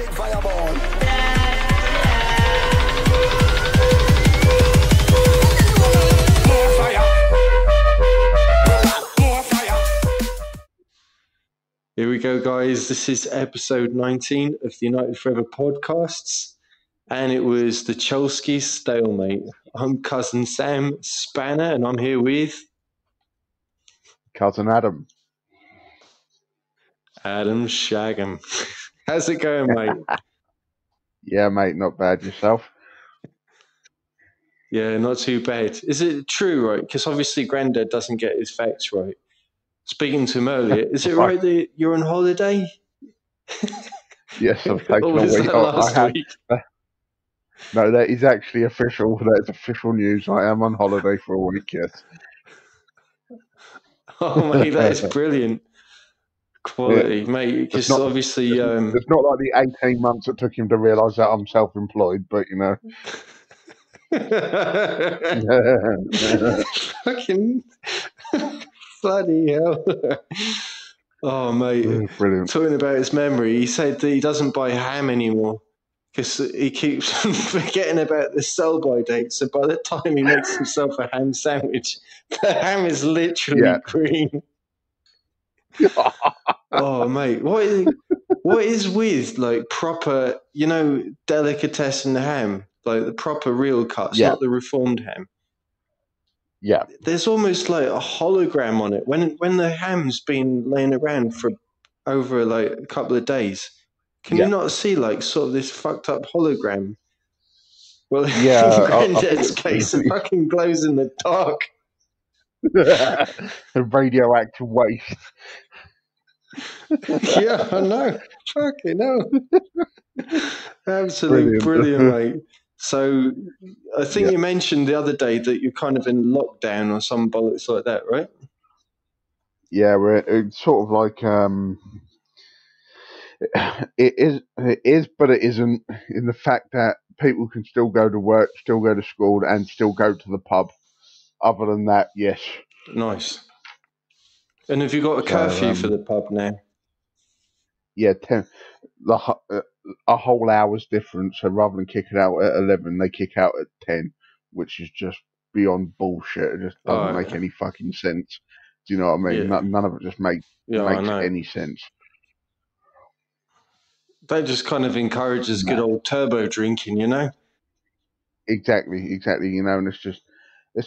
big fireball. More fire. More fire. Here we go, guys. This is episode 19 of the United Forever podcasts, and it was the Chelski stalemate. I'm cousin Sam Spanner, and I'm here with Cousin Adam. Adam Shagham. How's it going, mate? Yeah, mate, not bad. Yourself? Yeah, not too bad. Is it true, right? Because obviously Grandad doesn't get his facts right. Speaking to him earlier, is it right that you're on holiday? Yes, I've taken Or a was week that off. last week? No, that is actually official. That is official news. I am on holiday for a week, yes. Oh, mate, that is brilliant quality, mate. It's Because obviously... it's not like the 18 months it took him to realise that I'm self-employed, but, you know. Fucking bloody hell. Oh, mate. Brilliant. Talking about his memory, he said that he doesn't buy ham anymore because he keeps forgetting about the sell-by date. So by the time he makes himself a ham sandwich, the ham is literally green. Oh, mate. What is with, like, proper, you know, delicatessen ham? Like the proper real cuts, not the reformed ham. Yeah. There's almost like a hologram on it. When the ham's been laying around for over like a couple of days, can you not see like sort of this fucked up hologram? Well, in Granddad's case, it fucking glows in the dark. Radioactive waste. Yeah, I know. Fucking hell. Absolutely brilliant, mate. So I think you mentioned the other day that you're kind of in lockdown or some bollocks like that, right? Yeah, it's sort of like it is, but it isn't, in the fact that people can still go to work, still go to school, and still go to the pub. Other than that, yes. Nice. And have you got a curfew for the pub now? Yeah, 10. A whole hour's difference. So rather than kick it out at 11, they kick out at 10, which is just beyond bullshit. It just doesn't make any fucking sense. Do you know what I mean? Yeah. None of it just makes any sense. That just kind of encourages good old turbo drinking, you know? Exactly. You know, and it's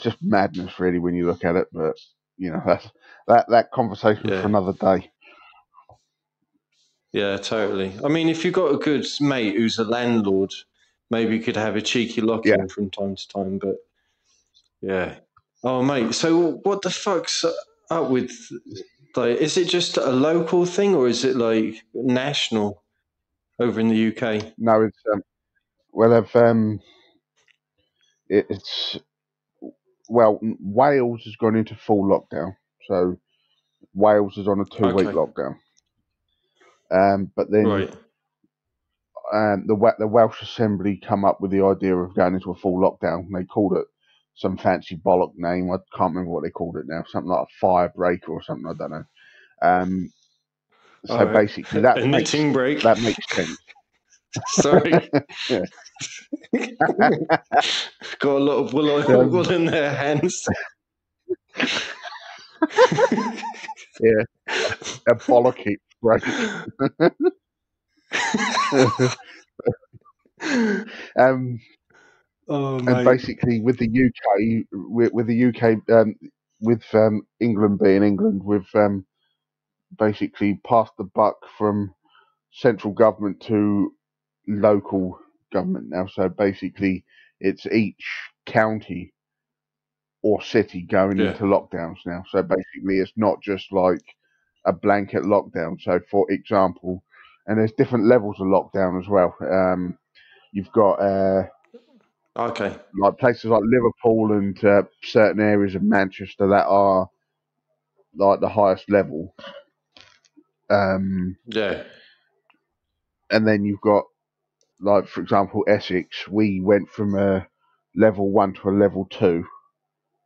just madness, really, when you look at it. But you know, that conversation for another day. Yeah, totally. I mean, if you've got a good mate who's a landlord, maybe you could have a cheeky lock-in from time to time. But yeah. Oh, mate. So what the fuck's up with? Like, is it just a local thing or is it like national over in the UK? No, it's Wales has gone into full lockdown, so Wales is on a 2-week lockdown. But then the Welsh Assembly come up with the idea of going into a full lockdown. They called it some fancy bollock name. I can't remember what they called it now. Something like a fire break or something. I don't know. So basically, that makes sense. Sorry. Got a lot of wool in their hands. Yeah, a bollocky break. And basically, with the UK, with England being England, we've basically passed the buck from central government to local government now. So basically, it's each county or city going into lockdowns now. So basically, it's not just like a blanket lockdown. So, for example, and there's different levels of lockdown as well. You've got like places like Liverpool and certain areas of Manchester that are like the highest level. And then you've got, like, for example, Essex. We went from a level 1 to a level 2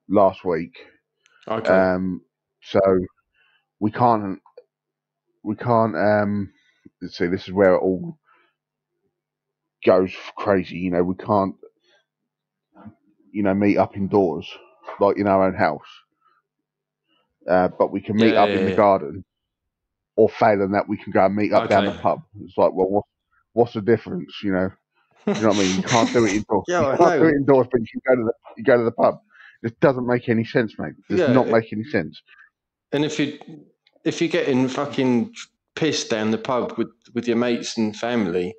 last week. So we can't. Let's see. This is where it all goes crazy. You know, we can't, meet up indoors like in our own house, but we can meet Yeah, up yeah, in the yeah. garden, or failing that, we can go and meet up down the Okay. pub. It's like, well, what's the difference? You know, do you know what I mean? You can't do it indoors. Yeah, You I can't do it know. indoors, but you go to the pub. It doesn't make any sense, mate. It does not Yeah, make any sense. and if you're getting fucking pissed down the pub with your mates and family,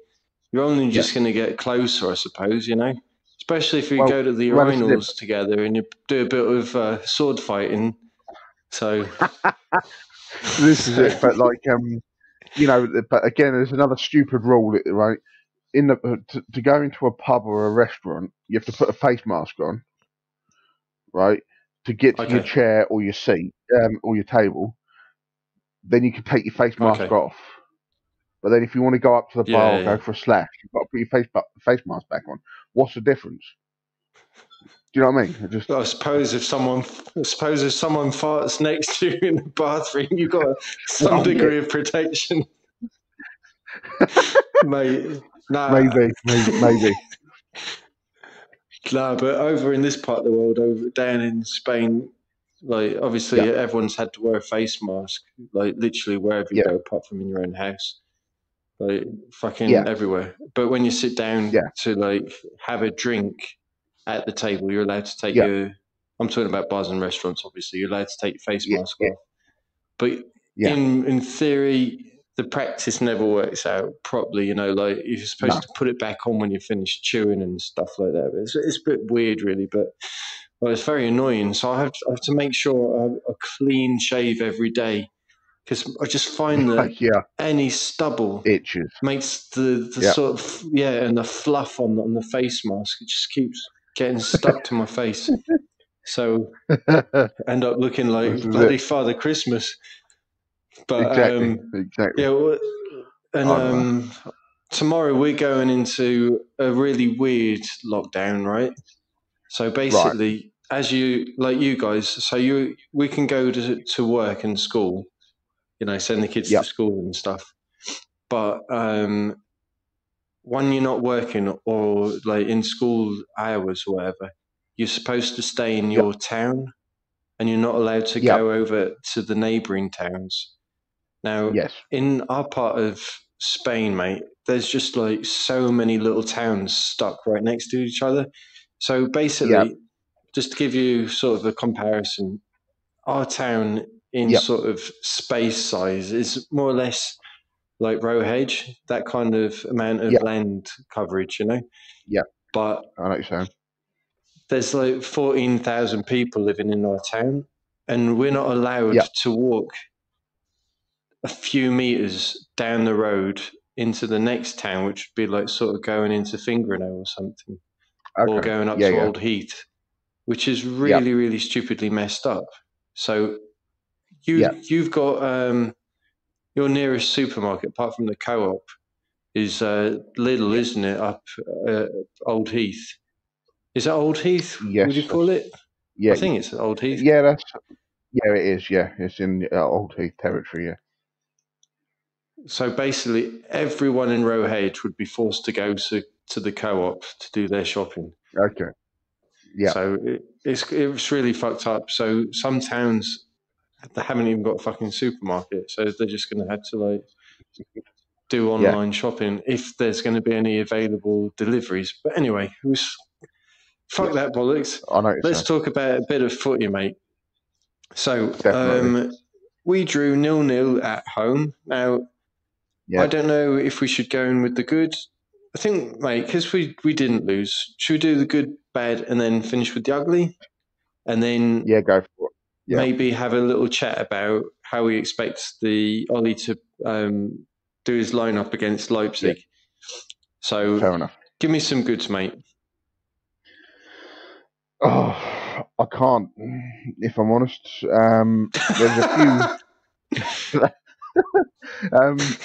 you're only Yeah. just going to get closer, I suppose. You know, especially if we Well, go to the this is it. urinals together and you do a bit of sword fighting. So This is it. But like, but again, there's another stupid rule, right? To go into a pub or a restaurant, you have to put a face mask on, right? To get to your okay, chair or your seat, or your table, then you can take your face mask okay, off. But then if you want to go up to the yeah, bar yeah, or go yeah. for a slash, you've got to put your face mask back on. What's the difference? Do you know what I mean? I suppose if someone farts next to you in the bathroom, you've got some Well, yeah, degree of protection, mate. Nah, maybe. nah, but over in this part of the world, over down in Spain, like Yeah, obviously everyone's had to wear a face mask, like literally wherever you yeah, go, apart from in your own house, like fucking yeah, everywhere. But when you sit down yeah, to like have a drink at the table, you're allowed to take yeah, your. I'm talking about bars and restaurants. Obviously, you're allowed to take your face yeah, mask yeah, off. But yeah. in theory, the practice never works out properly. You know, like you're supposed No, to put it back on when you finish chewing and stuff like that. But it's a bit weird, really. But well, it's very annoying. So I have to make sure I clean shave every day because I just find that yeah, any stubble itches. makes the Yeah, sort of and the fluff on the face mask. It just keeps getting stuck to my face. So this I end up looking like is it. bloody Father Christmas. But Exactly. yeah, and I don't know. tomorrow we're going into a really weird lockdown, right? So Right. basically, as you guys, we can go to work and school, you know, send the kids to Yep. school and stuff. But when you're not working or like in school hours or whatever, you're supposed to stay in Yep. your town and you're not allowed to Yep. go over to the neighboring towns. Now, Yes. in our part of Spain, mate, there's just like so many little towns stuck right next to each other. So Yep. basically, just to give you sort of a comparison, our town in Yep. sort of space size is more or less like Rowhedge, that kind of amount of Yep. land coverage, you know? Yep. But I know what you're saying. there's like 14,000 people living in our town, and we're not allowed Yep. to walk a few meters down the road into the next town, which would be like sort of going into Fingernail or something, or Okay. going up Yeah. to Yeah. Old Heath, which is Yep. really, really stupidly messed up. So Yep. you've got your nearest supermarket, apart from the co-op, is Lidl, Yeah. isn't it? Up Old Heath. Is that Old Heath? Yes. Would you call it? Yeah. I think it's Old Heath. Yeah. Yeah. It is. Yeah. It's in Old Heath territory. Yeah. So basically, everyone in Rowhage would be forced to go to the co-op to do their shopping. Okay. Yeah. So it's really fucked up. So some towns, they haven't even got a fucking supermarket, so they're just going to have to like do Yeah. online shopping if there's going to be any available deliveries. But anyway, fuck that bollocks. I know what you're Let's saying. talk about a bit of footy, mate. So Definitely. we drew 0-0 at home. Now, Yeah. I don't know if we should go in with the good. I think, mate, because we didn't lose, should we do the good, bad, and then finish with the ugly? And then Yeah. Go for it. Yeah. maybe have a little chat about how we expect the Ollie to do his lineup against Leipzig. Yeah. So Fair enough. give me some goods, mate. Oh, I can't. If I'm honest, there's a few.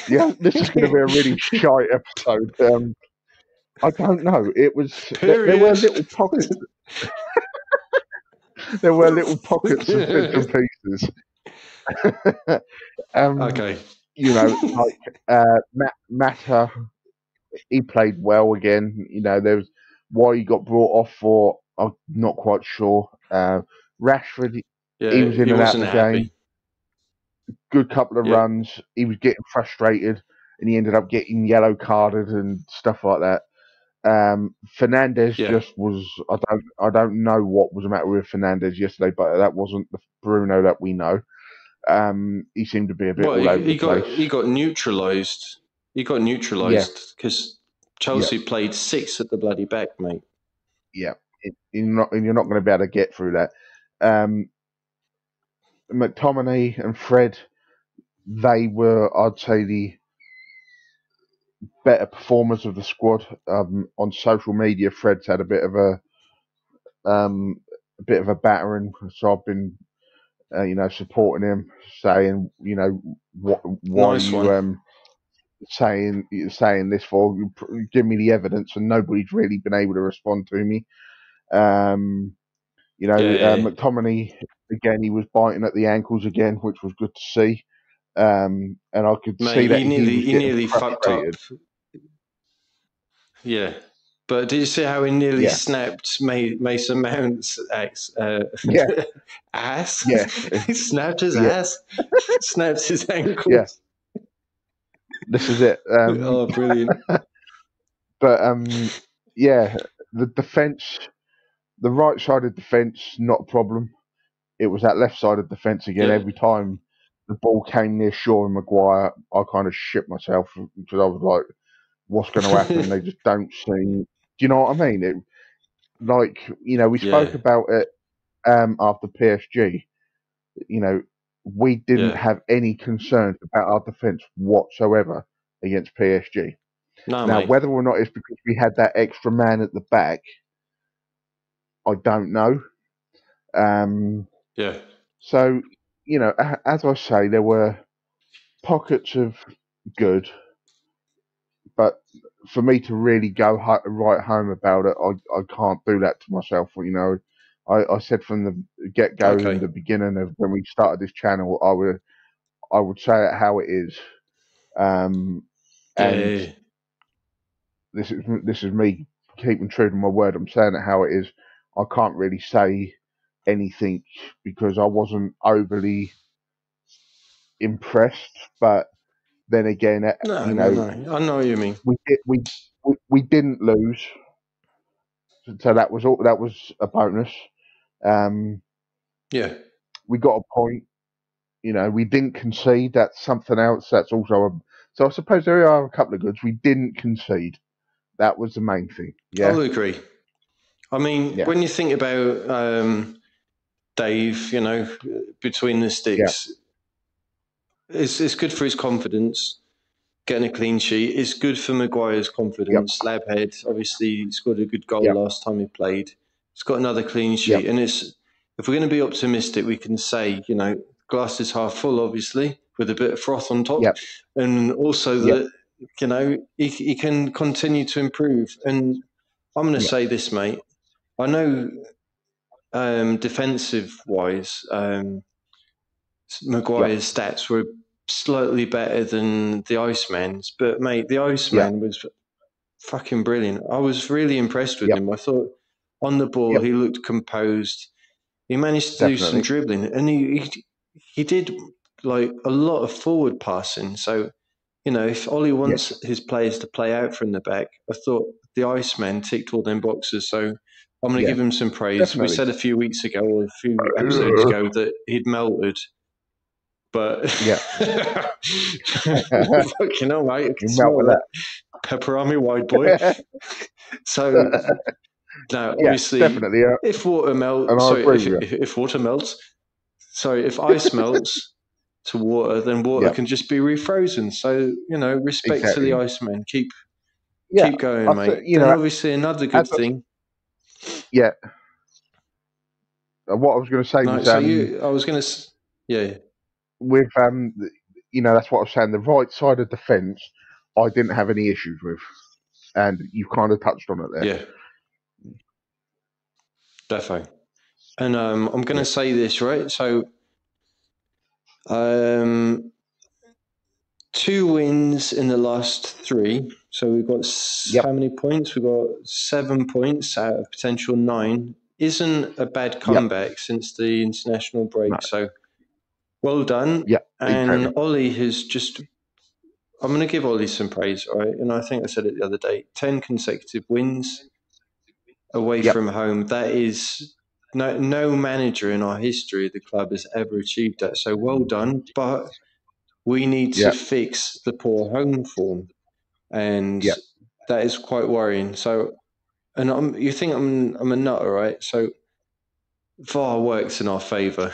Yeah, this is going to be a really shy episode. I don't know. It was there were little pockets. There were little pockets of bits and pieces. Okay. You know, like Matter he played well again. You know, there was why he got brought off for. I'm not quite sure. Rashford, he Yeah, was in he and out wasn't of the game. happy. Good couple of Yeah. runs. He was getting frustrated, and he ended up getting yellow carded and stuff like that. Fernandez Yeah. just was. I don't know what was the matter with Fernandez yesterday, but that wasn't the Bruno that we know. He seemed to be a bit Well, all over the he got place. neutralised. He got Yeah, neutralised because yeah, Chelsea played 6 at the bloody back, mate. yeah. You're not going to be able to get through that. McTominay and Fred, they were, I'd say, the better performers of the squad. On social media, Fred's had a bit of a battering, so I've been, supporting him, saying, why are Nice you one. saying this for? Give me the evidence, and nobody's really been able to respond to me. Yeah. McTominay again, he was biting at the ankles again, which was good to see. And I could see Mate, that he was he getting nearly fucked up. frustrated. Yeah. But did you see how he nearly Yeah, snapped Mason Mount's ass? yeah, Ass? yeah, He snapped his yeah, ass. Snapped his yeah. ankles. This is it. Oh, brilliant. But yeah, the defense, the right sided defense, not a problem. It was that left sided defense again. Yeah. Every time the ball came near Shaw and Maguire, I kind of shit myself because I was like, "What's going to happen?" They just don't seem. Do you know what I mean? We Yeah. spoke about it after PSG. You know, we didn't Yeah. have any concerns about our defense whatsoever against PSG. No, Now, mate. whether or not it's because we had that extra man at the back, I don't know. Yeah. So, as I say, there were pockets of good, but for me to really go right home about it, I can't do that to myself. I said from the get go in Okay. the beginning of when we started this channel, I would say it how it is, and Yeah. this is me keeping true to my word. I'm saying it how it is. I can't really say anything because I wasn't overly impressed, but then again, No. I know what you mean. we didn't lose, so that was all. That was a bonus. Um, Yeah. we got a point. We didn't concede. That's something else. That's also so I suppose there are a couple of goods. We didn't concede. That was the main thing. Yeah, I'll agree. I mean, yeah, when you think about Dave, between the yeah, sticks, it's good for his confidence. Getting a clean sheet is good for Maguire's yep, confidence. Labhead obviously scored a good goal yep, last time he played. He's got another clean yep, sheet, and if we're going to be optimistic, we can say glass is half full, obviously, with a bit of froth on top, yep, and also yep, that he can continue to improve. And I'm going to yep, say this, mate. I know defensive wise, yep, Maguire's stats were slightly better than the Iceman's, but mate, the yep, Iceman was fucking brilliant. I was really impressed with yep, him. I thought on the ball yep, he looked composed. He managed to do some definitely. dribbling, and he did like a lot of forward passing. So if Ollie Yes, wants his players to play out from the back, I thought the Iceman ticked all them boxes. So I'm going to yeah, give him some praise. We definitely. said a few weeks ago or a few episodes ago that he'd melted, but Yeah, fucking hell, mate, I can you melt smell with that pepper on me, wide boy. that. So now, Yeah, obviously, definitely. if water And melts, I sorry, agree with you. if water melts, sorry, if ice melts to water, then water Yeah, can just be refrozen. So respect to the exactly. Iceman. Yeah, Keep going, mate. you Then know, obviously another good as I, thing. yeah, what I was going to say No, was so I was going to, yeah, with that's what I was saying. The right side of defence, I didn't have any issues with, and you kind of touched on it there. yeah, defo. And I'm going Yeah, to say this, right? So 2 wins in the last 3. So we've got how many points? We've got 7 points out of potential 9. Isn't a bad comeback since the international break. No. So well done. Yeah, and exactly. Ollie has just... I'm going to give Ollie some praise, right? And I think I said it the other day. 10 consecutive wins away from home. That is... No manager in our history of the club has ever achieved that. So well done. But we need to fix the poor home form. And that is quite worrying. So, and you think I'm a nutter, right? So VAR works in our favour.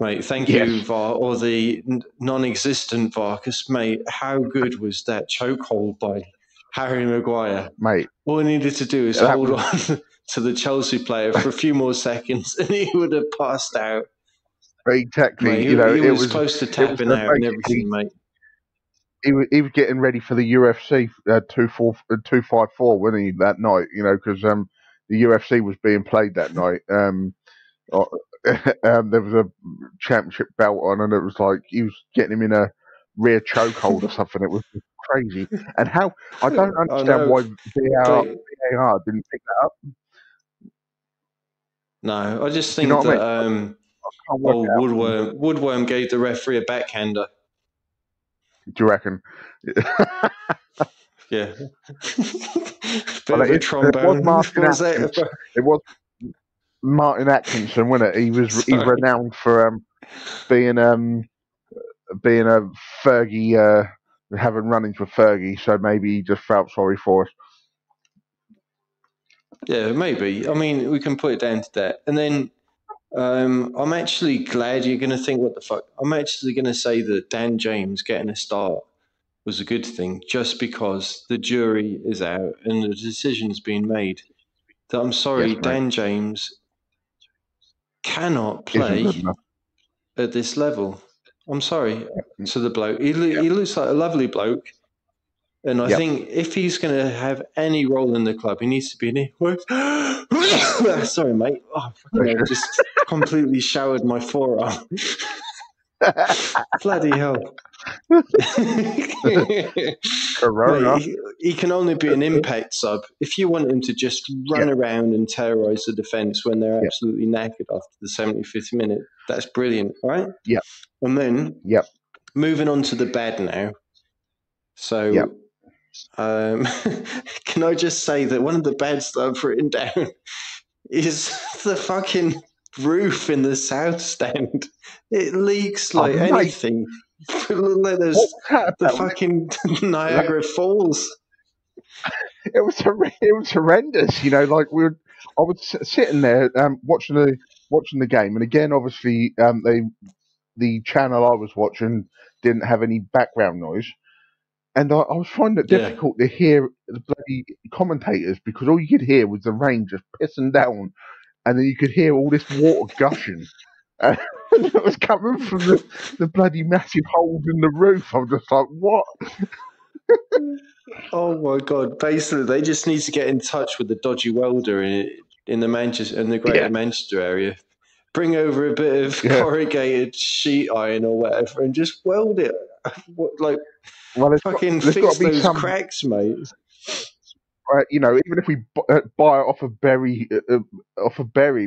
Mate, thank you, VAR, or the non-existent VAR, because, mate, how good was that chokehold by Harry Maguire? Mate. All he needed to do is hold on to the Chelsea player for a few more seconds and he would have passed out. Exactly. Mate, he was close to tapping out and everything, mate. He was getting ready for the UFC 254, wasn't he, that night? You know, because the UFC was being played that night. There was a championship belt on, and it was like he was getting him in a rear chokehold or something. It was crazy. And how I don't understand why VAR didn't pick that up. No, I just think that Woodworm gave the referee a backhander. Do you reckon? Yeah. Bit of a trombone. It was Martin Atkinson, wasn't it? He's renowned for being a Fergie, having run-ins with Fergie, so maybe he just felt sorry for us. Yeah, maybe. I mean, we can put it down to that. And then I'm actually glad you're going to think, what the fuck? I'm actually going to say that Dan James getting a start was a good thing, just because the jury is out and the decision's been made. That I'm sorry, Dan James cannot play at this level. I'm sorry to the bloke. He looks like a lovely bloke. And I think if he's going to have any role in the club, he needs to be in it. Sorry, mate. Oh, I just completely showered my forearm. Bloody hell. Corona. Mate, he can only be an impact sub. If you want him to just run around and terrorise the defence when they're absolutely knackered after the 75th minute, that's brilliant, right? Yeah. And then moving on to the bad now. So can I just say that one of the bads that I've written down is the fucking roof in the south stand. It leaks like anything. Like there's the fucking Niagara Falls. It was horrendous. You know, like I was sitting there watching the game, and again, obviously, the channel I was watching didn't have any background noise. And I was finding it difficult to hear the bloody commentators, because all you could hear was the rain just pissing down, and then you could hear all this water gushing. And it was coming from the bloody massive holes in the roof. I was just like, what? Oh my God. Basically, they just need to get in touch with the dodgy welder in the Greater Manchester area. Bring over a bit of corrugated sheet iron or whatever and just weld it. Fucking fix those cracks, mate. You know, even if we buy it off of Berry,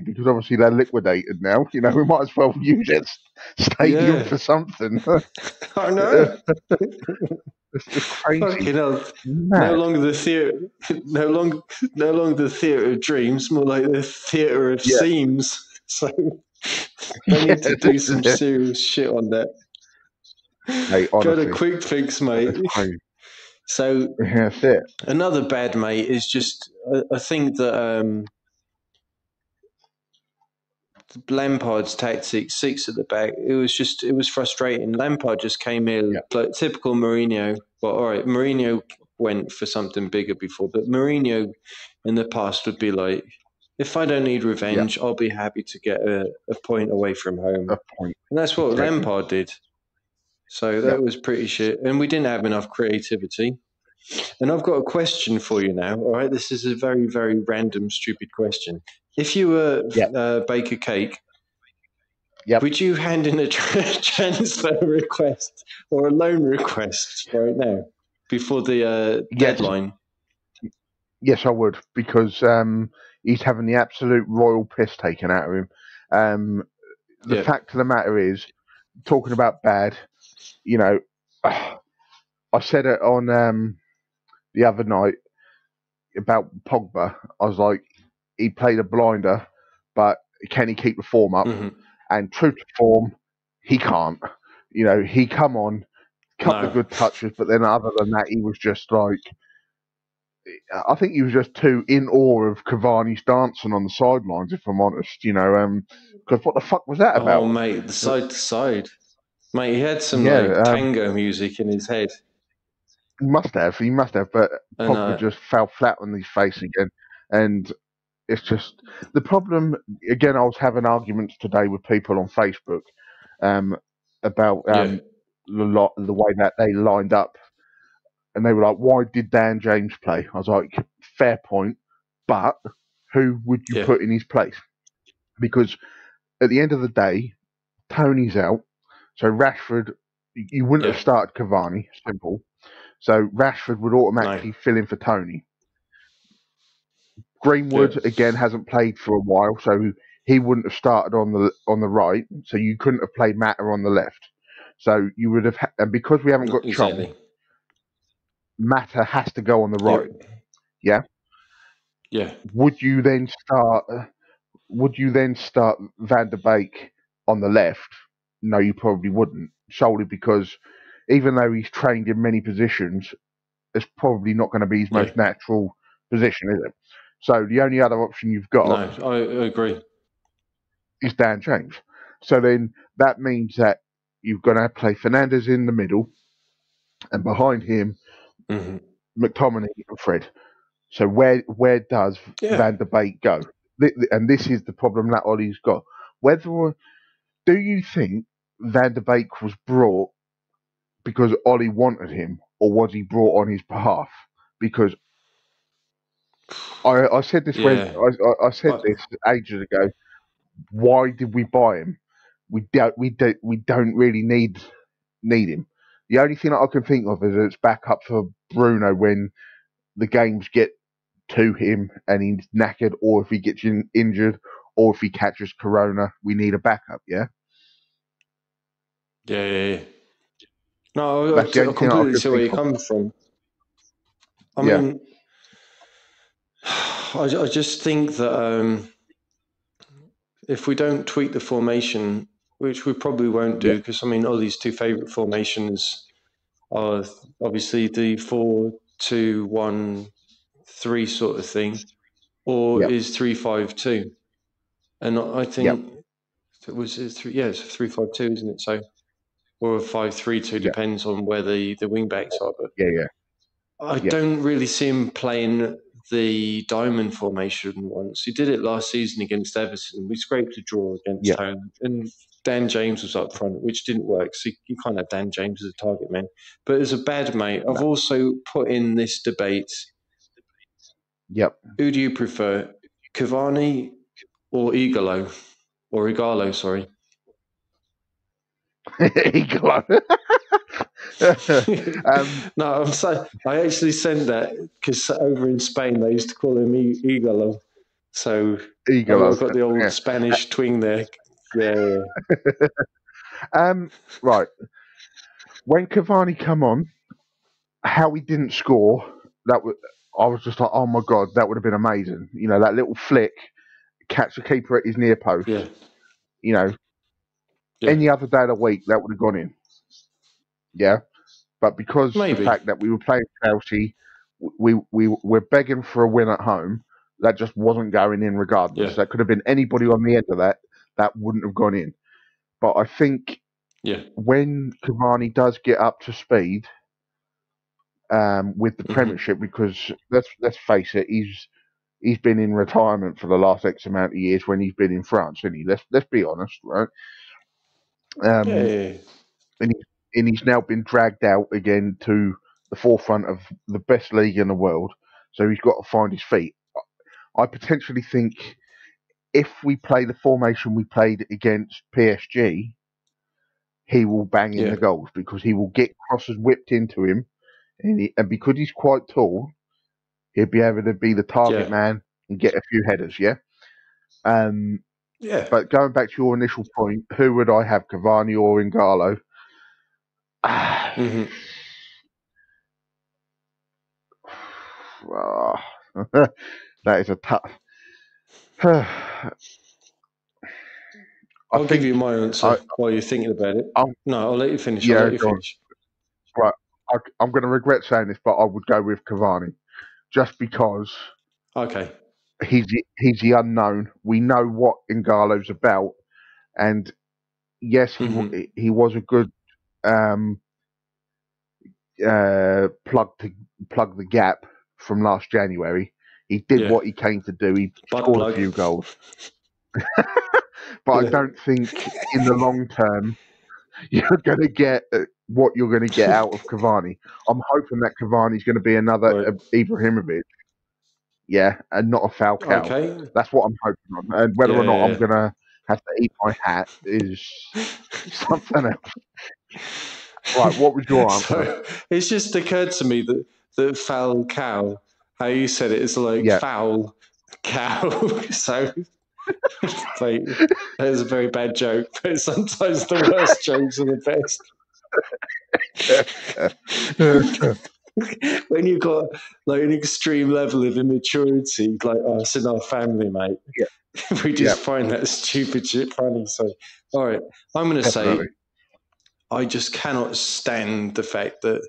because obviously they're liquidated now. You know, we might as well use it stadium for something. I know. It's just crazy. Fucking hell. No longer the theatre. No longer the theatre of dreams. More like the theatre of seams. So they need to do some serious shit on that. Hey, go to quick fix, mate. So that's it. Another bad, mate, is just I think that Lampard's tactic, 6 at the back, it was frustrating. Lampard just came in like typical Mourinho. Well, all right, Mourinho went for something bigger before, but Mourinho in the past would be like, if I don't need revenge, I'll be happy to get a point away from home. And that's what Lampard did. So that was pretty shit. And we didn't have enough creativity. And I've got a question for you now. All right, this is a very, very random, stupid question. If you were bake a cake Yep. Would you hand in a transfer request or a loan request right now before the Yes. deadline? Yes, I would, because he's having the absolute royal piss taken out of him. The Yeah. fact of the matter is, talking about bad, you know, I said it on the other night about Pogba. I was like, he played a blinder, but can he keep the form up? Hmm. And true to form, he can't. You know, he come on, couple of No. good touches, but then other than that, he was just like, I think he was just too in awe of Cavani's dancing on the sidelines, if I'm honest. You know, because what the fuck was that Oh, about? mate, the side to side. Mate, he had some Yeah, like tango music in his head. he must have, but And Pogba just fell flat on his face again, and it's just the problem. Again, I was having arguments today with people on Facebook about yeah, the way that they lined up, and they were like, "Why did Dan James play?" I was like, "Fair point, but who would you yeah, put in his place?" Because at the end of the day, Tony's out, so Rashford, you wouldn't yeah. have started Cavani. Simple. So Rashford would No. automatically fill in for Tony. Yeah. Greenwood again hasn't played for a while, so he wouldn't have started on the right. So you couldn't have played Mata on the left. So you would have, and because we haven't got Chong, Exactly. Mata has to go on the Yeah. right. Yeah. Yeah. Would you then start? Would you then start Van der Beek on the left? No, you probably wouldn't. Solely because even though he's trained in many positions, it's probably not going to be his Yeah. most natural position, is it? So the only other option you've No, got I agree. is Dan James. So then that means that you're going to play Fernandez in the middle, and behind him, Hmm. McTominay and Fred. So where does Yeah. Van der Beek go? And this is the problem that Ollie's got. Whether do you think Van der Beek was brought because Ollie wanted him, or was he brought on his behalf? Because I said this when Yeah. I said I, this ages ago. Why did we buy him? We don't really need him. The only thing that I can think of is it's backup for Bruno when the games get to him and he's knackered, or if he gets injured, or if he catches corona, we need a backup. Yeah, yeah, yeah, yeah. No, that's the I only thing that I completely could see where think you're of. coming from. I Yeah, mean, I just think that if we don't tweak the formation, which we probably won't yeah, do, because I mean, all these two favourite formations are obviously the 4-2-1-3 sort of thing, or yeah, is 3-5-2. And I yeah, think it was a three, yeah, it's a 3-5-2, isn't it? So, or a 5-3-2, yeah, depends on where the wing backs are. But yeah, yeah, I yeah, don't really see him playing the diamond formation once. He did it last season against Everton. We scraped a draw against yeah, home, and Dan James was up front, which didn't work. So you can't have Dan James as a target man. But as a bad mate, I've no, also put in this debate: yep. who do you prefer, Cavani or Igalo, or Igalo? Sorry. Iglo. No, I'm sorry. I actually sent that because over in Spain they used to call him Igalo. So Iglo. I've got the old Yeah. Spanish twing there. Yeah, Right. When Cavani come on, how he didn't score, I was just like, oh my god, that would have been amazing. You know, that little flick, catch the keeper at his near post. yeah, You know, yeah. any other day of the week that would have gone in. Yeah, but because the Maybe. fact that we were playing Chelsea, we were begging for a win at home. That just wasn't going in regardless. Yeah, That could have been anybody on the end of that. That wouldn't have gone in. But I think yeah. when Cavani does get up to speed with the Hmm. Premiership, because let's face it, he's been in retirement for the last X amount of years when he's been in France, isn't he? Let's be honest, right? Yeah, Um, yeah, and he's now been dragged out again to the forefront of the best league in the world. So he's got to find his feet. I potentially think if we play the formation we played against PSG, he will bang in the goals because he will get crosses whipped into him, and because he's quite tall, he'll be able to be the target man and get a few headers. But going back to your initial point, who would I have, Cavani or Ingalo? That is a tough. I'll give you my answer while you're thinking about it. I'll let you finish. Yeah, I'll let you finish. Right, I'm going to regret saying this, but I would go with Cavani, just because. Okay. He's the unknown. We know what Ingalo's about, and yes, he was a good plug the gap from last January. He did what he came to do. He scored a few goals, but I don't think in the long term you're going to get what you're going to get out of Cavani. I'm hoping that Cavani's going to be another Ibrahimovic. Yeah, and not a Falcao. Okay. That's what I'm hoping on. And whether or not I'm going to have to eat my hat is something else. Right, what was your answer? So, it's just occurred to me that Falcao, how you said it, is like foul cow. So, like, that was a very bad joke, but sometimes the worst jokes are the best. When you've got like an extreme level of immaturity, like us in our family, mate, we just find that stupid shit funny. So, all right, I'm going to say I just cannot stand the fact that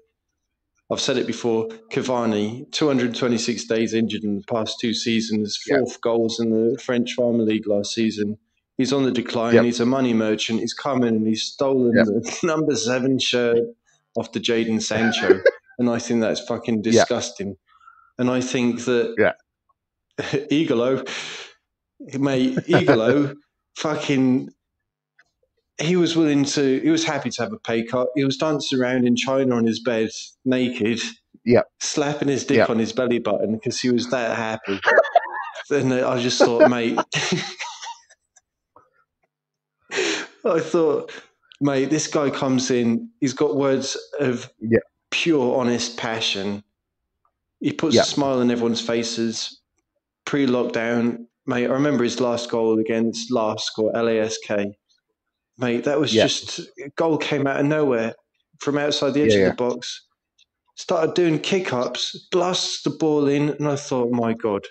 I've said it before. Cavani, 226 days injured in the past 2 seasons, 4th goals in the French Farmer League last season. He's on the decline. He's a money merchant. He's come in and he's stolen the number 7 shirt off the Jadon Sancho. And I think that's fucking disgusting. And I think that Igalo, fucking, he was happy to have a pay cut. He was dancing around in China on his bed, naked, slapping his dick on his belly button because he was that happy. And I just thought, mate, this guy comes in, he's got words of pure, honest passion. He puts a smile on everyone's faces. Pre-lockdown, mate, I remember his last goal against LASK. Mate, that was just a goal came out of nowhere from outside the edge of the box. Started doing kick-ups, blasts the ball in, and I thought, my God,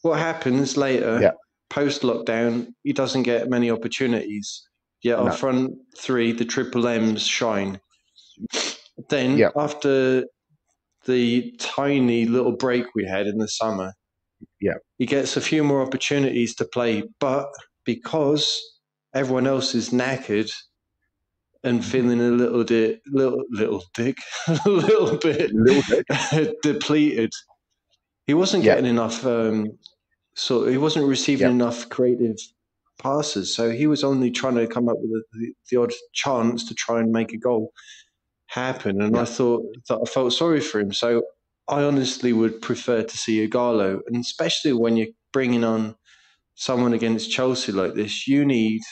what happens later, post-lockdown, he doesn't get many opportunities. Yet our front 3, the Triple M's, shine. Then, after the tiny little break we had in the summer, he gets a few more opportunities to play, but because everyone else is knackered and feeling a little bit depleted, he wasn't getting enough. He wasn't receiving enough creative passes, so he was only trying to come up with the odd chance to try and make a goal happen. And I thought that I felt sorry for him. So I honestly would prefer to see Igalo, and especially when you're bringing on someone against Chelsea like this, you need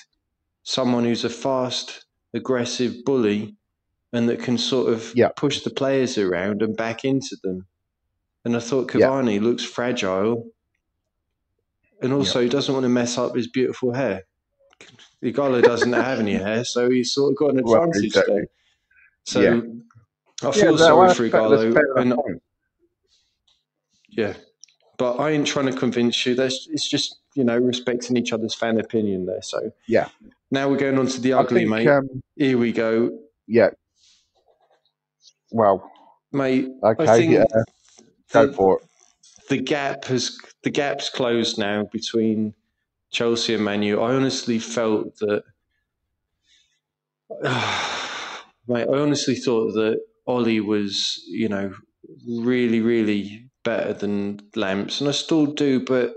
someone who's a fast, aggressive bully and that can sort of push the players around and back into them. And I thought Cavani looks fragile, and also he doesn't want to mess up his beautiful hair. Igalo doesn't have any hair, so he's sort of got an advantage there. So I feel sorry for Igalo. But I ain't trying to convince you. It's just, respecting each other's fan opinion there. So now we're going on to the ugly, mate. Here we go. Yeah. Well, mate. Okay. I think go for it. The gap's closed now between Chelsea and Man U. I honestly felt that. Mate, I honestly thought that Ollie was, really, really better than Lamps, and I still do, but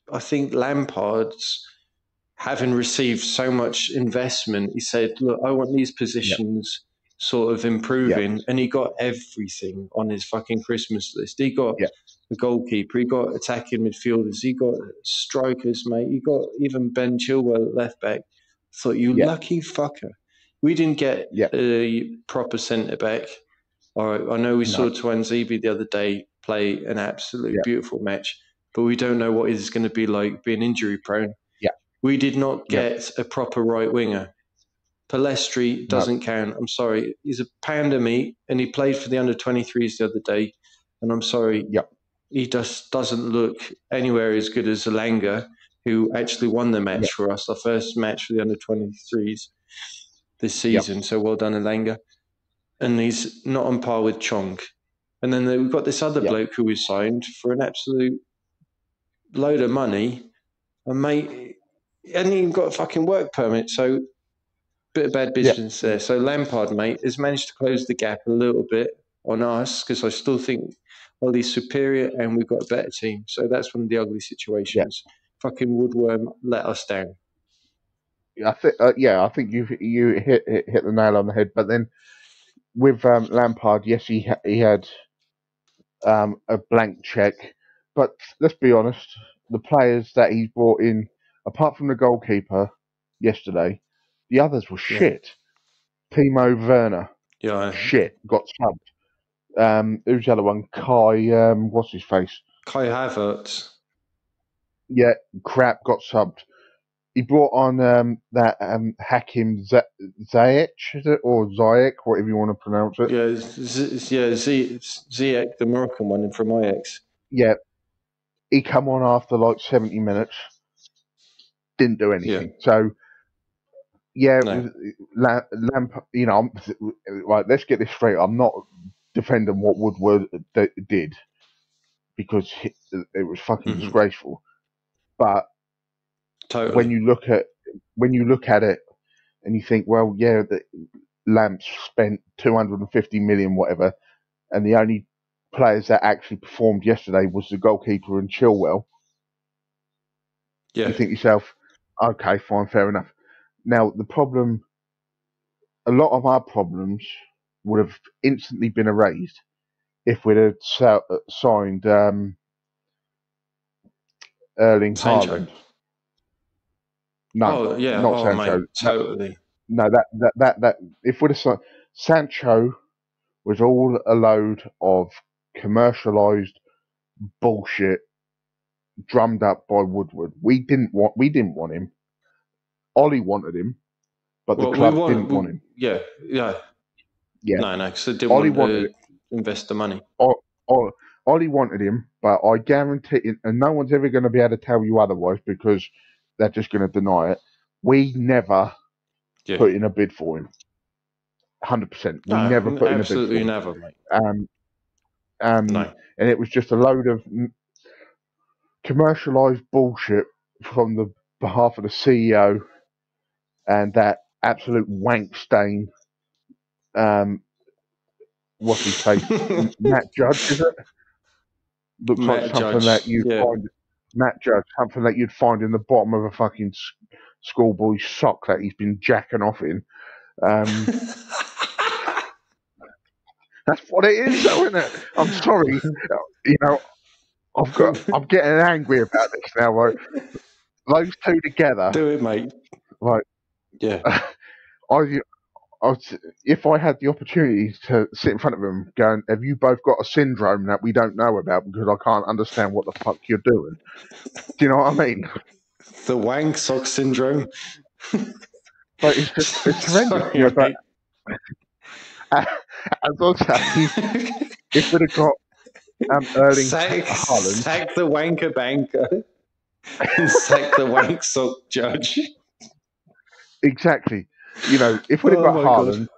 I think Lampard's, having received so much investment, he said, look, I want these positions sort of improving, and he got everything on his fucking Christmas list. He got the goalkeeper, he got attacking midfielders, he got strikers, mate. He got even Ben Chilwell at left back. I thought, you lucky fucker. We didn't get a proper centre back. All right, I know we saw Twanzebe the other day play an absolutely beautiful match, but we don't know what it's going to be like being injury prone. Yeah. We did not get a proper right winger. Palestri doesn't count. I'm sorry. He's a pound of meat, and he played for the under-23s the other day. And I'm sorry, he just doesn't look anywhere as good as Elanga, who actually won the match for us, our first match for the under-23s this season. So well done, Elanga. And he's not on par with Chong. And then we've got this other bloke who we signed for an absolute load of money. And mate, he hadn't even got a fucking work permit, so bit of bad business there. So Lampard, mate, has managed to close the gap a little bit on us, because I still think Ollie's superior and we've got a better team. So that's one of the ugly situations. Fucking Woodworm let us down. I think you hit the nail on the head. But then with Lampard, yes, he had a blank check. But let's be honest, the players that he's brought in, apart from the goalkeeper yesterday, the others were shit. Timo Werner, shit, got subbed. Who's the other one? Kai, what's his face? Kai Havertz. Yeah, crap, got subbed. He brought on that Hakim Ziyech, is it? Or Ziyech, whatever you want to pronounce it. Ziyech, the Moroccan one from Ajax. Yeah, he come on after like 70 minutes, didn't do anything. So, Lampard, you know, right, let's get this straight. I'm not defending what Woodward did, because it was fucking disgraceful. But when you look at it and you think, well, the Lamps spent 250 million, whatever, and the only players that actually performed yesterday was the goalkeeper and Chilwell. You think to yourself, okay, fine, fair enough. Now, the problem, a lot of our problems would have instantly been erased if we'd have signed Erling Haaland. No, not Sancho. Mate, totally. No, that if we'd have signed Sancho, was all a load of commercialised bullshit drummed up by Woodward. We didn't want him. Ollie wanted him, but the club didn't want him. Yeah. No, because they didn't Ollie want to invest the money. Ollie wanted him, but I guarantee, and no one's ever going to be able to tell you otherwise, because they're just going to deny it. We never put in a bid for him. 100%. We never put in a bid for him. Absolutely never, mate. No. And it was just a load of commercialised bullshit from the behalf of the CEO and that absolute wank stain. What's his face? Matt Judge, is it? Looks like something that you'd find. Matt Judge, something that you'd find in the bottom of a fucking schoolboy's sock that he's been jacking off in. That's what it is, though, isn't it? I'm sorry. You know, I'm getting angry about this now, right? Those two together. Do it, mate. Right. Yeah. If I had the opportunity to sit in front of them going, have you both got a syndrome that we don't know about because I can't understand what the fuck you're doing? Do you know what I mean? The wank sock syndrome. But it's horrendous. You know, but, as I say, if we'd have got Erling Haaland... Sack the wanker banker and sack the wank sock judge. Exactly. You know, if we'd have got Haaland,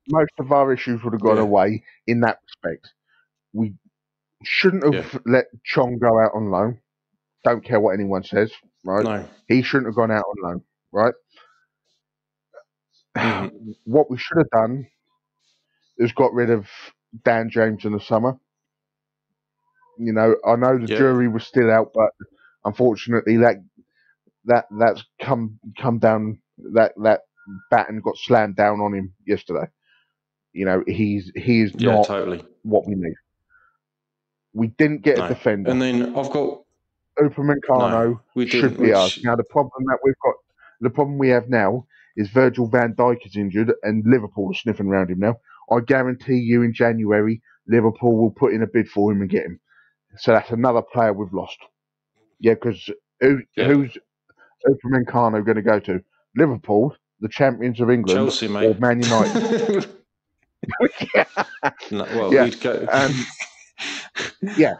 most of our issues would have gone away in that respect. We shouldn't have let Chong go out on loan. Don't care what anyone says, right? No. He shouldn't have gone out on loan, right? What we should have done is got rid of Dan James in the summer. You know, I know the jury was still out, but unfortunately that's come down, that baton got slammed down on him yesterday. You know, he is not totally. what we need. We didn't get a No. defender. And then I've got Upamecano we should didn't. be us. Now the problem we have now is Virgil van Dijk is injured and Liverpool are sniffing around him now. I guarantee you in January Liverpool will put in a bid for him and get him. So that's another player we've lost. Yeah, because who's Upamecano going to go to? Liverpool, the champions of England, Chelsea, mate. or Man United? No, well, Yeah. he'd go. Yeah.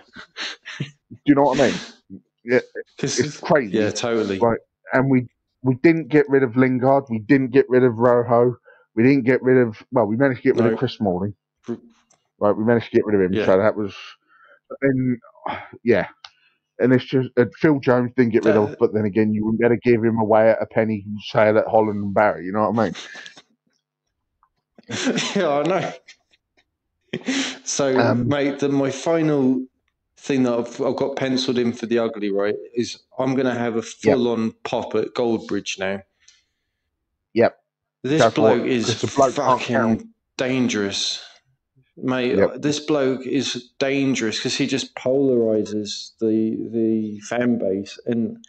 Do you know what I mean? Yeah, it's crazy. Yeah, totally. Right, and we didn't get rid of Lingard. We didn't get rid of Rojo. We didn't get rid of. Well, we managed to get rid of Chris Smalling. Right, we managed to get rid of him. Yeah. So that was. And yeah, and it's just Phil Jones didn't get rid of. But then again, you wouldn't better give him away at a penny sale at Holland and Barry. You know what I mean? Yeah, I know. So, mate, my final thing that I've got penciled in for the ugly, right, is I'm going to have a full-on pop at Goldbridge now. Yep. This bloke is fucking dangerous. Mate, this bloke is dangerous because he just polarizes the fan base, and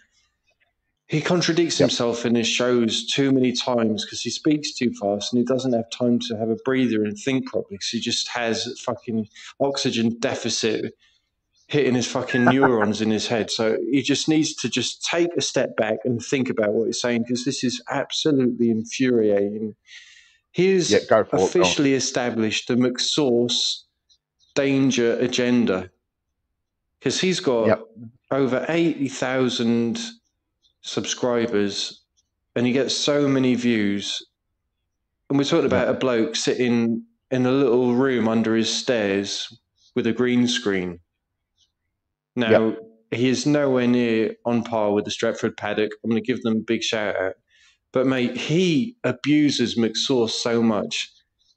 he contradicts himself in his shows too many times because he speaks too fast and he doesn't have time to have a breather and think properly because he just has fucking oxygen deficit hitting his fucking neurons in his head. So he just needs to just take a step back and think about what he's saying because this is absolutely infuriating. He's officially established the McSauce danger agenda because he's got over 80,000 subscribers and he gets so many views. And we're talking about a bloke sitting in a little room under his stairs with a green screen. Now, he is nowhere near on par with the Stretford Paddock. I'm going to give them a big shout out. But, mate, he abuses McSauce so much.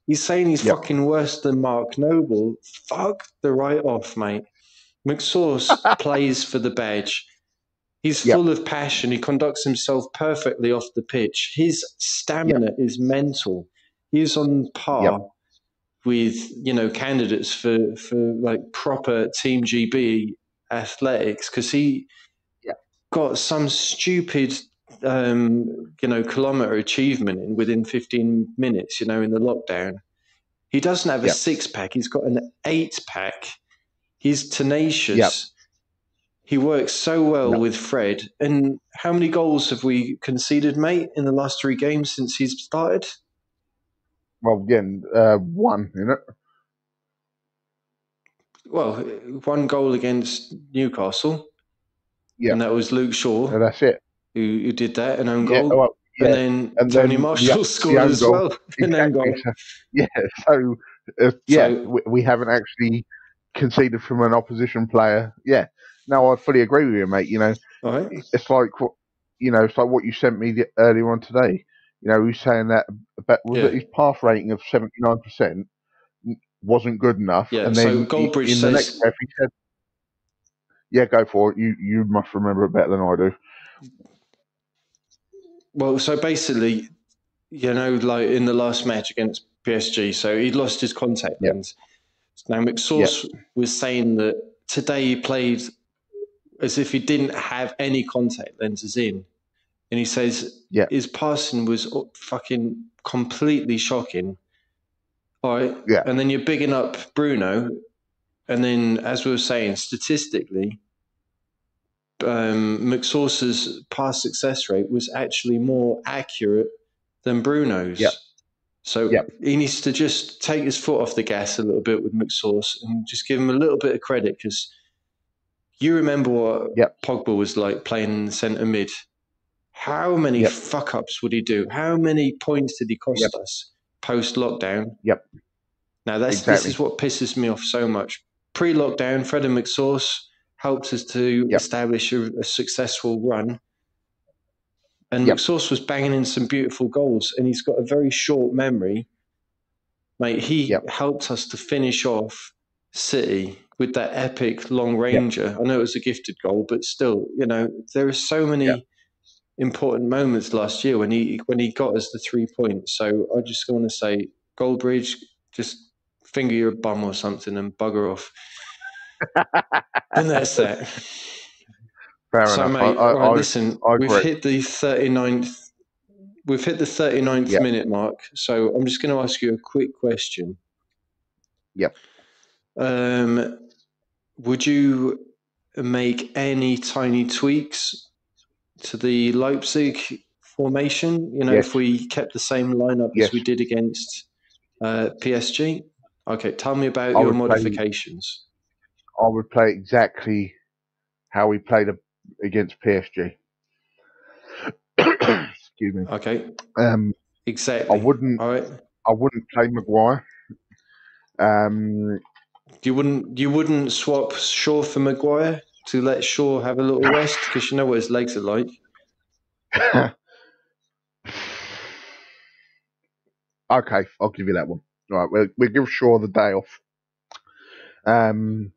He's saying he's fucking worse than Mark Noble. Fuck the right off, mate. McSauce plays for the badge. He's full of passion. He conducts himself perfectly off the pitch. His stamina is mental. He's on par with, you know, candidates for like proper Team GB athletics because he got some stupid kilometer achievement within 15 minutes, in the lockdown. He doesn't have a 6-pack. He's got an 8-pack. He's tenacious. He works so well with Fred. And how many goals have we conceded, mate, in the last 3 games since he's started? Well, again, 1, isn't it? Well, 1 goal against Newcastle. Yeah. And that was Luke Shaw. And that's it. Who did that, an own goal. And then Tony Marshall scored as well. An own goal. We haven't actually conceded from an opposition player. Yeah. No, I fully agree with you, mate. It's like what you sent me earlier on today. He's saying that his pass rating of 79% wasn't good enough. Yeah, and then so Goldbridge in the next breath, he said, "Yeah, go for it. You must remember it better than I do." Well, so basically, like in the last match against PSG, so he'd lost his contact lens. Now, McSauce was saying that today he played as if he didn't have any contact lenses in. And he says his passing was fucking completely shocking. All right. Yeah. And then you're bigging up Bruno. And then, as we were saying, statistically, McSauce's pass success rate was actually more accurate than Bruno's. Yeah. So he needs to just take his foot off the gas a little bit with McSauce and just give him a little bit of credit because you remember what Pogba was like playing in the centre mid. How many fuck-ups would he do? How many points did he cost us post-lockdown? Yep. Now, this is what pisses me off so much. Pre-lockdown, Fred and McSauce helped us to establish a successful run. And McSauce was banging in some beautiful goals, and he's got a very short memory. Mate, he helped us to finish off City with that epic long ranger. I know it was a gifted goal, but still, there are so many important moments last year when he got us the 3 points. So I just want to say, Goldbridge, Just finger your bum or something and bugger off. And that's that. Fair So, enough. mate, all right, listen, I we've agree. hit the 39th. We've hit the 39th Yep. minute mark. So I'm just going to ask you a quick question. Yep. Would you make any tiny tweaks to the Leipzig formation? You know, Yes. if we kept the same lineup Yes. as we did against PSG? Okay, tell me about I your would modifications. I would play exactly how we played against PSG. Excuse me. Okay, I exactly. wouldn't All right. play Maguire. You wouldn't swap Shaw for Maguire to let Shaw have a little rest because you know what his legs are like. Okay, I'll give you that one. All right, we'll give Shaw the day off.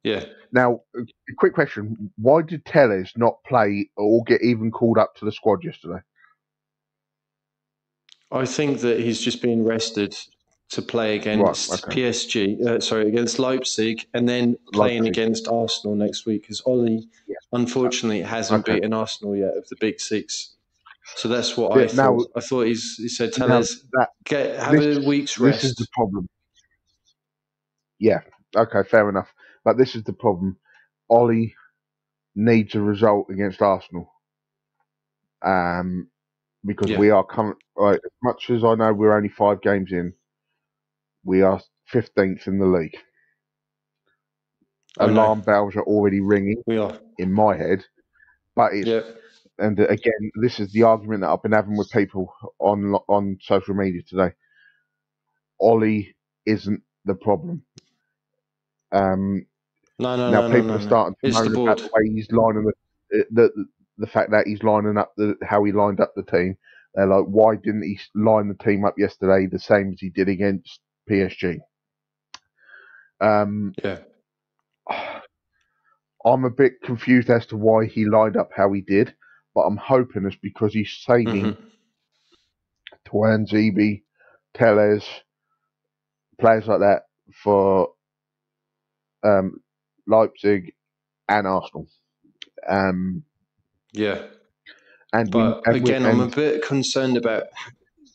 Yeah. Now, a quick question: why did Telles not play or get even called up to the squad yesterday? I think that he's just been rested to play against against Leipzig, and then playing Leipzig. against Arsenal next week, because Ollie, unfortunately, hasn't beaten Arsenal yet of the big six. So that's what I thought. I thought he said, Telles, have a week's rest. This is the problem. Yeah, okay, fair enough. But this is the problem. Ollie needs a result against Arsenal. Because we are coming. Right, as much as I know, we're only 5 games in. We are 15th in the league. Alarm bells are already ringing. We are in my head, but it's and again, this is the argument that I've been having with people on social media today. Ollie isn't the problem. Now people are starting to moan about the way he's lining the fact that he's lining up how he lined up the team. They're like, why didn't he line the team up yesterday the same as he did against PSG? I'm a bit confused as to why he lined up how he did, but I'm hoping it's because he's saving Tuanzebe, Telles, players like that for Leipzig and Arsenal. I'm a bit concerned about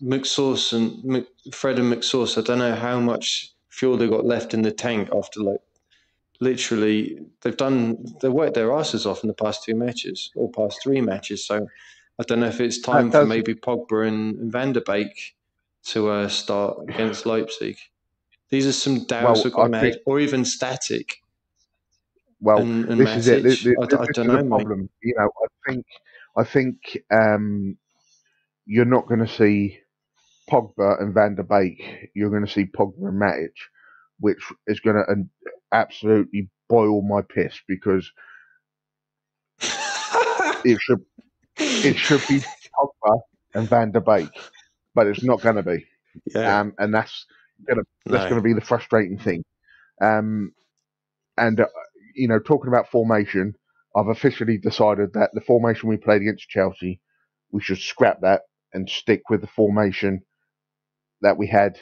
McSauce and Fred and McSauce. I don't know how much fuel they got left in the tank after literally they've worked their asses off in the past 2 matches or past 3 matches. So I don't know if it's time for maybe Pogba and Van der Beek to start against Leipzig. These are some doubts I've got in my head, or even Static. Well, and this Matic. is it. This I don't know, the problem. Mate. You know, I think you're not going to see Pogba and Van der Beek. You're going to see Pogba and Matic, which is going to absolutely boil my piss because it should be Pogba and Van der Beek, but it's not going to be. And that's going to be the frustrating thing. You know, talking about formation, I've officially decided that the formation we played against Chelsea, we should scrap that and stick with the formation that we had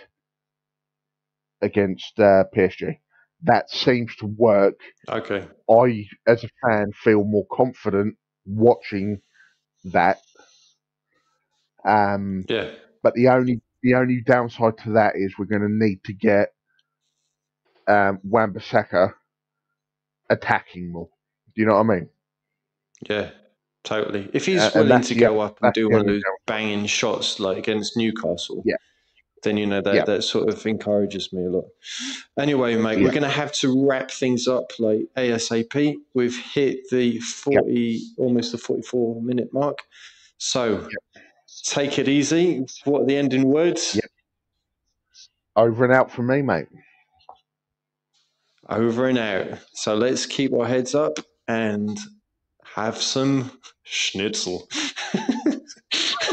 against PSG. That seems to work. Okay. I, as a fan, feel more confident watching that. But the only downside to that is we're going to need to get Wan-Bissaka attacking more. Do you know what I mean? Yeah, totally. If he's willing to go up and do one of those banging shots like against Newcastle, then you know that sort of encourages me a lot. Anyway, mate, we're going to have to wrap things up like ASAP. We've hit the 40, almost the 44-minute mark. So take it easy. What are the ending words? Over and out from me, mate. Over and out. So let's keep our heads up and have some schnitzel.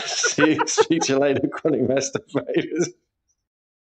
Speak to you later, Chronic Master Fighters.